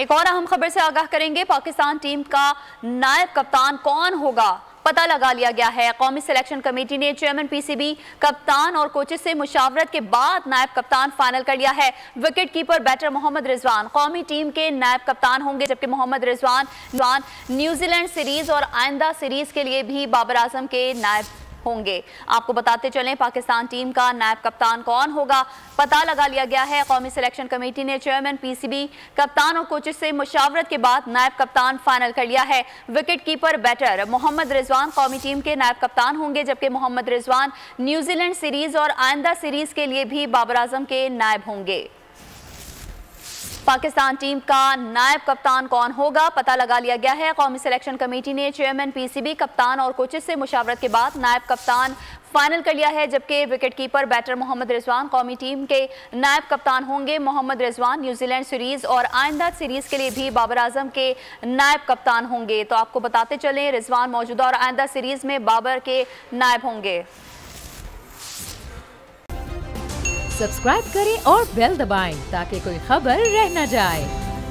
एक और अहम खबर से आगाह करेंगे। पाकिस्तान टीम का नायब कप्तान कौन होगा पता लगा लिया गया है। कौमी सिलेक्शन कमेटी ने चेयरमैन पीसीबी, कप्तान और कोचेस से मुशावरत के बाद नायब कप्तान फाइनल कर लिया है। Wicket keeper batter Mohammad Rizwan कौमी टीम के नायब कप्तान होंगे, जबकि मोहम्मद रिजवान न्यूजीलैंड सीरीज और आइंदा सीरीज के लिए भी बाबर आजम के नायब होंगे। आपको बताते चलें पाकिस्तान टीम का नायब कप्तान कौन होगा पता लगा लिया गया है। कौमी सिलेक्शन कमेटी ने चेयरमैन पीसीबी, कप्तान और कोचेस से मुशावरत के बाद नायब कप्तान फाइनल कर लिया है। Wicket keeper batter Mohammad Rizwan कौमी टीम के नायब कप्तान होंगे, जबकि मोहम्मद रिजवान न्यूजीलैंड सीरीज और आइंदा सीरीज के लिए भी बाबर आजम के नायब होंगे। पाकिस्तान टीम का नायब कप्तान कौन होगा पता लगा लिया गया है। कौमी सिलेक्शन कमेटी ने चेयरमैन पीसीबी, कप्तान और कोचेस से मुशावरत के बाद नायब कप्तान फाइनल कर लिया है, जबकि wicket keeper batter Mohammad Rizwan कौमी टीम के नायब कप्तान होंगे। मोहम्मद रिजवान न्यूजीलैंड सीरीज और आइंदा सीरीज के लिए भी बाबर आजम के नायब कप्तान होंगे। तो आपको बताते चलें रिजवान मौजूदा और आइंदा सीरीज में बाबर के नायब होंगे। सब्सक्राइब करें और बेल दबाएं ताकि कोई खबर रह न जाए।